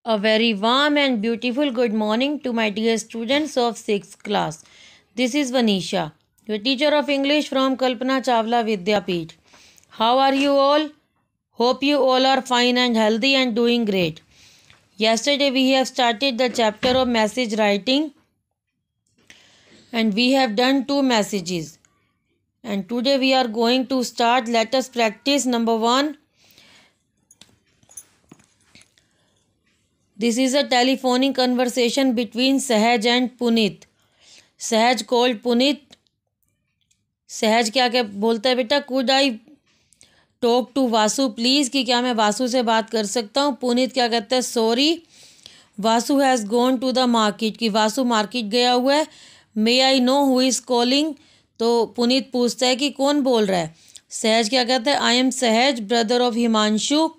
A very warm and beautiful good morning to my dear students of 6th class. This is Vanisha, your teacher of English from Kalpana Chawla Vidyapeeth. How are you all? Hope you all are fine and healthy and doing great. Yesterday we have started the chapter of message writing and we have done 2 messages. And today we are going to start. Let us practice number 1. This is a telephonic conversation between Sahaj and Puneet. Sahaj called Puneet. सहज क्या क्या बोलता है बेटा, could I talk to Vasu please, कि क्या मैं वासु से बात कर सकता हूँ। पुनीत क्या कहता है, sorry Vasu has gone to the market, कि वासु मार्केट गया हुआ है। May I know who is calling, तो पुनीत पूछता है कि कौन बोल रहा है। सहज क्या कहता है, आई एम सहज ब्रदर ऑफ हिमांशु,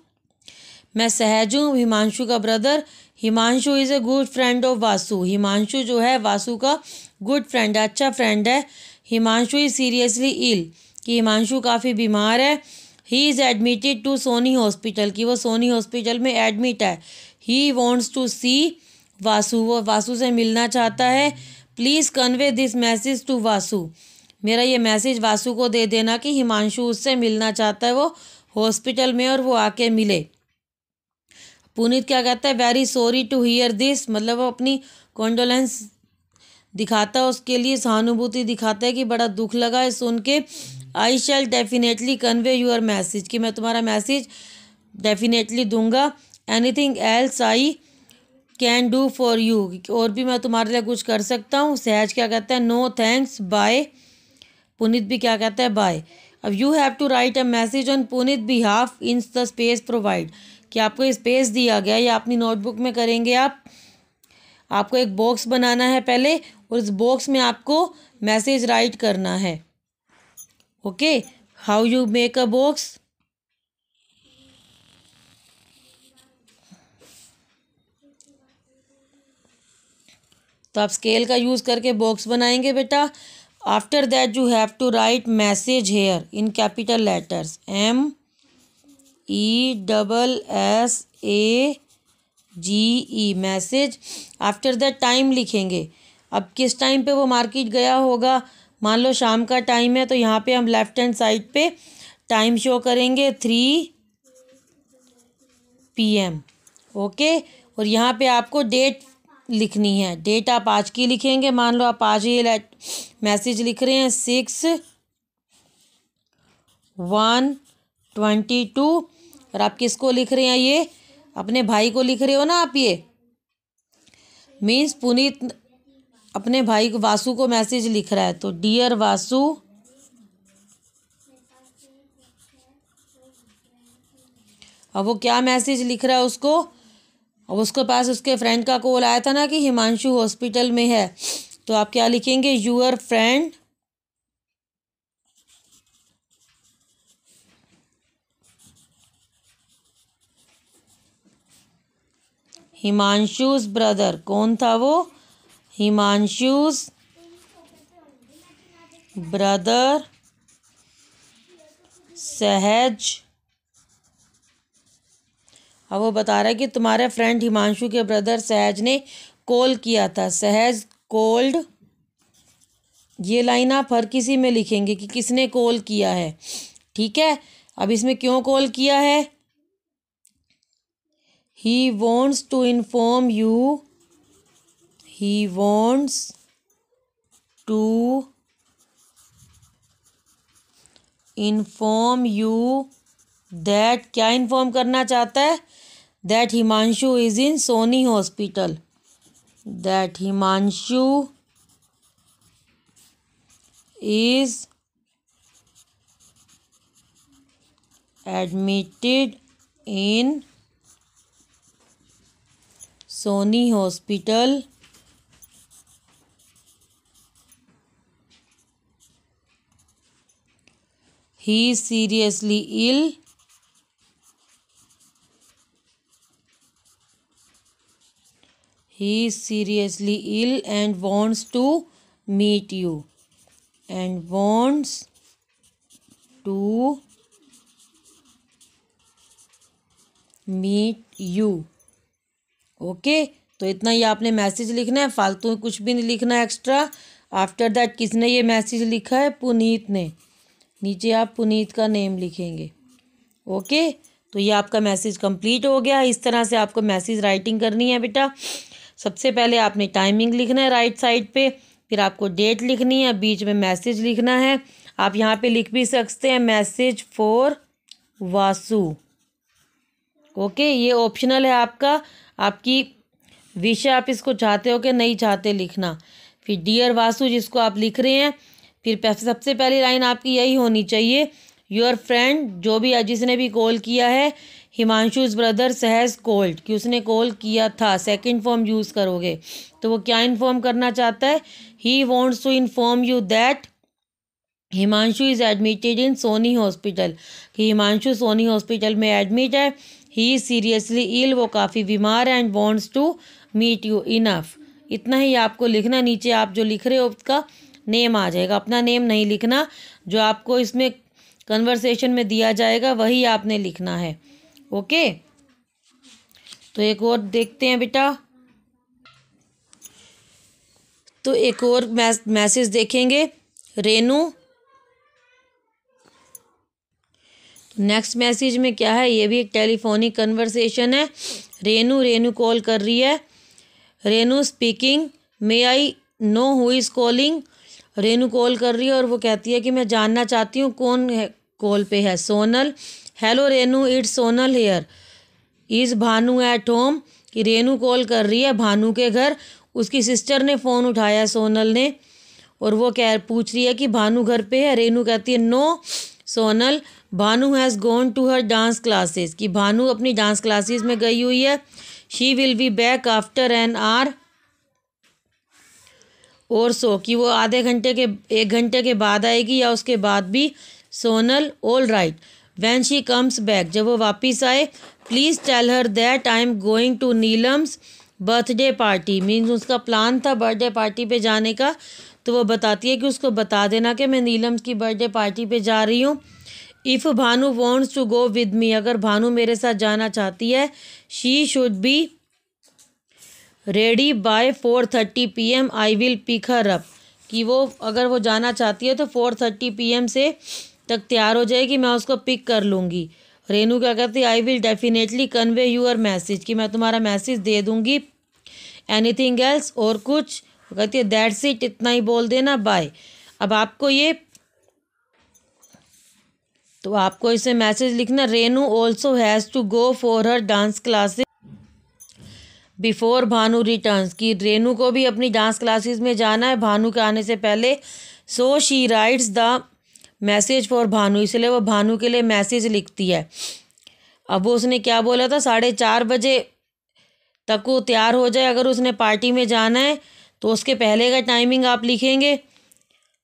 मैं सहज हूँ हिमांशु का brother. Himanshu is a good friend of Vasu, Himanshu जो है वासु का गुड फ्रेंड है, अच्छा फ्रेंड है। हिमांशु इज़ सीरियसली इल, कि हिमांशु काफ़ी बीमार है। He is admitted to Soni hospital, कि वो सोनी हॉस्पिटल में एडमिट है। He wants to see Vasu, वो वासु से मिलना चाहता है। Please convey this message to Vasu, मेरा ये मैसेज वासु को दे देना कि हिमांशु उससे मिलना चाहता है, वो हॉस्पिटल में, और वो आके मिले। पुनीत क्या कहता है, very sorry to hear this, मतलब वो अपनी कॉन्डोलेंस दिखाता है, उसके लिए सहानुभूति दिखाता है कि बड़ा दुख लगा है सुन के। आई शैल डेफिनेटली कन्वे योर मैसेज, कि मैं तुम्हारा मैसेज डेफिनेटली दूंगा। Anything else I can do for you, और भी मैं तुम्हारे लिए कुछ कर सकता हूँ। सहज क्या कहता है, नो थैंक्स बाय। पुनीत भी क्या कहता है, बाय। अब you have to write a message on Puneet behalf in the space provide, कि आपको स्पेस दिया गया, या अपनी नोटबुक में करेंगे आप। आपको एक बॉक्स बनाना है पहले, और इस बॉक्स में आपको मैसेज राइट करना है। Okay, how you make a box. तो आप स्केल का यूज़ करके बॉक्स बनाएंगे बेटा। After that you have to write message here in capital letters, MESSAGE, message. After that time लिखेंगे। अब किस टाइम पे वो मार्केट गया होगा, मान लो शाम का टाइम है, तो यहाँ पे हम लेफ्ट हैंड साइड पे टाइम शो करेंगे 3 PM। ओके, और यहाँ पे आपको डेट लिखनी है। डेट आप आज की लिखेंगे, मान लो आप आज ये मैसेज लिख रहे हैं 6/1/22, और आप किसको लिख रहे हैं, ये अपने भाई को लिख रहे हो ना आप। ये मीन्स पुनीत अपने भाई को, वासु को मैसेज लिख रहा है। तो डियर वासु, अब वो क्या मैसेज लिख रहा है उसको। अब उसके पास उसके फ्रेंड का कॉल आया था ना कि हिमांशु हॉस्पिटल में है, तो आप क्या लिखेंगे, यूअर फ्रेंड हिमांशुज ब्रदर, कौन था वो, हिमांशुज ब्रदर सहज। अब वो बता रहा है कि तुम्हारे फ्रेंड हिमांशु के ब्रदर सहज ने कॉल किया था। सहज कॉल्ड, ये लाइन आप हर किसी में लिखेंगे कि किसने कॉल किया है, ठीक है। अब इसमें क्यों कॉल किया है, he wants to inform you, he wants to inform you that, क्या इन्फॉर्म करना चाहता है, that Himanshu is in Soni hospital, that Himanshu is admitted in Sony Hospital he is seriously ill, he is seriously ill and wants to meet you, and wants to meet you. Okay, तो इतना ही आपने message लिखना है, फालतू कुछ भी नहीं लिखना एक्स्ट्रा। आफ्टर दैट किसने ये मैसेज लिखा है? पुनीत ने। नीचे आप पुनीत का नेम लिखेंगे। ओके, तो ये आपका मैसेज कंप्लीट हो गया। इस तरह से आपको मैसेज राइटिंग करनी है बेटा। सबसे पहले आपने टाइमिंग लिखना है राइट साइड पे, फिर आपको डेट लिखनी है, बीच में मैसेज लिखना है। आप यहाँ पे लिख भी सकते हैं मैसेज फॉर वासु। ओके, ये ऑप्शनल है आपका, आपकी विश है, आप इसको चाहते हो कि नहीं चाहते लिखना। फिर डियर वासु जिसको आप लिख रहे हैं, फिर सबसे पहली लाइन आपकी यही होनी चाहिए, योर फ्रेंड, जो भी जिसने भी कॉल किया है, हिमांशुज ब्रदर सहज कॉल्ड, कि उसने कॉल किया था, सेकंड फॉर्म यूज़ करोगे। तो वो क्या इन्फॉर्म करना चाहता है? He wants to inform you that Himanshu is admitted in Soni hospital, कि हिमांशु सोनी हॉस्पिटल में एडमिट है। ही इज़ सीरियसली इल, वो काफ़ी बीमार है। And wants to meet you. Enough, इतना ही आपको लिखना। नीचे आप जो लिख रहे हो उसका नेम आ जाएगा, अपना नेम नहीं लिखना, जो आपको इसमें कन्वर्सेशन में दिया जाएगा वही आपने लिखना है। ओके, तो एक और देखते हैं बेटा। तो एक और मैसेज देखेंगे। रेनू, नेक्स्ट मैसेज में क्या है? ये भी एक टेलीफोनिक कन्वर्सेशन है। रेनू कॉल कर रही है। Renu speaking, may I know who is calling. Renu call कर रही है और वो कहती है कि मैं जानना चाहती हूँ कौन है कॉल पे है। Sonal, hello Renu, it's Sonal here, is Bhanu at home, कि रेनू कॉल कर रही है भानु के घर। उसकी सिस्टर ने फ़ोन उठाया सोनल ने, और वो पूछ रही है कि भानु घर पे है। रेनू कहती है no Sonal, Bhanu has gone to her dance classes, कि भानु अपनी डांस क्लासेस में गई हुई है। She will be back after an hour और सो, कि वो आधे घंटे के 1 घंटे के बाद आएगी या उसके बाद भी। Sonal, all right, when she comes back, जब वो वापस आए, please tell her that I am going to Neelam's birthday party. Means उसका प्लान था बर्थडे पार्टी पे जाने का, तो वो बताती है कि उसको बता देना कि मैं नीलम्स की बर्थडे पार्टी पे जा रही हूँ। If Bhanu wants to go with me, अगर भानु मेरे साथ जाना चाहती है, she should be ready by 4:30 PM, I will pick her up, कि वो अगर वो जाना चाहती है तो 4:30 PM से तक तैयार हो जाएगी, मैं उसको पिक कर लूँगी। रेनू क्या कहती है? I will definitely convey your message, कि मैं तुम्हारा मैसेज दे दूँगी। एनीथिंग एल्स, और कुछ? वो कहती है दैट्स इट, इतना ही बोल देना, बाय। अब आपको ये, तो आपको इसे मैसेज लिखना, Renu also has to go for her dance classes before Bhanu returns, की रेनू को भी अपनी डांस क्लासेस में जाना है भानु के आने से पहले। So she writes the message for Bhanu, इसलिए वो भानु के लिए मैसेज लिखती है। अब वो उसने क्या बोला था, 4:30 तक वो तैयार हो जाए अगर उसने पार्टी में जाना है, तो उसके पहले का टाइमिंग आप लिखेंगे।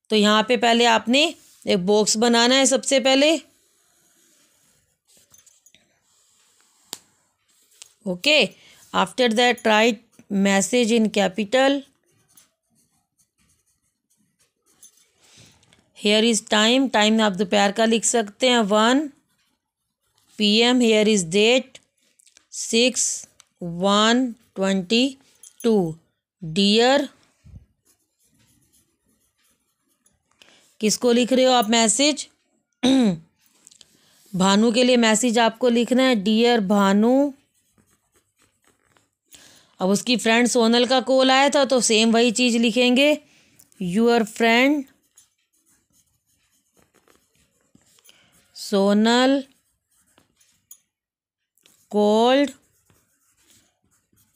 तो यहाँ पे पहले आपने एक बॉक्स बनाना है सबसे पहले। Okay, after that write message in capital. Here is time, time आप दोपहर का लिख सकते हैं 1 PM। Here is date 6/1/22। Dear, किसको लिख रहे हो आप मैसेज? भानु के लिए मैसेज आपको लिखना है, डियर भानु। अब उसकी फ्रेंड सोनल का कॉल आया था तो सेम वही चीज़ लिखेंगे, your friend Sonal called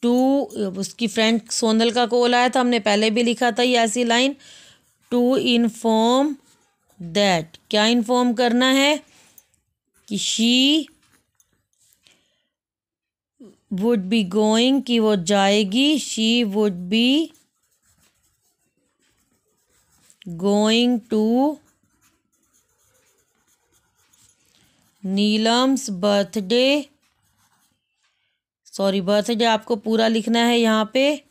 to, उसकी फ्रेंड सोनल का कॉल आया था, हमने पहले भी लिखा था ये ऐसी लाइन, टू इन्फॉर्म दैट, क्या इन्फॉर्म करना है? कि शी वुड बी गोइंग, कि वो जाएगी, she would be going to Neelam's birthday, sorry birthday आपको पूरा लिखना है यहाँ पे,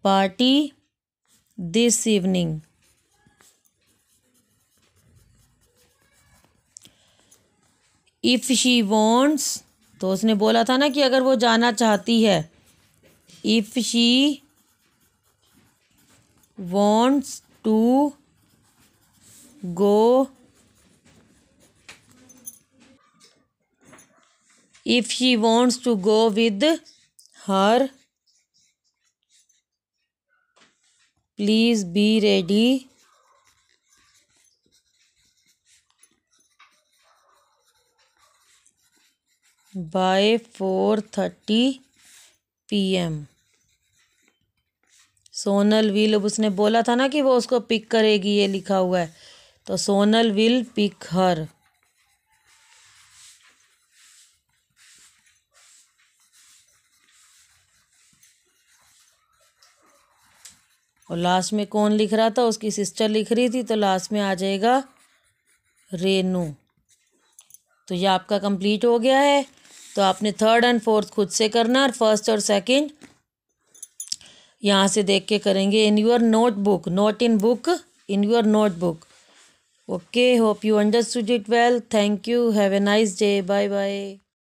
party this evening. If she wants, तो उसने बोला था ना कि अगर वो जाना चाहती है, if she wants to go, if she wants to go with her, please be ready by 4:30 PM। Sonal will, अब उसने बोला था ना कि वो उसको पिक करेगी, ये लिखा हुआ है, तो सोनल विल पिक हर। और लास्ट में कौन लिख रहा था, उसकी सिस्टर लिख रही थी, तो लास्ट में आ जाएगा रेनू। तो ये आपका कंप्लीट हो गया है। तो आपने थर्ड एंड फोर्थ खुद से करना, और फर्स्ट और सेकंड यहाँ से देख के करेंगे in your notebook, not in book, in your notebook. Okay, hope you understood it well. Thank you, have a nice day, bye bye.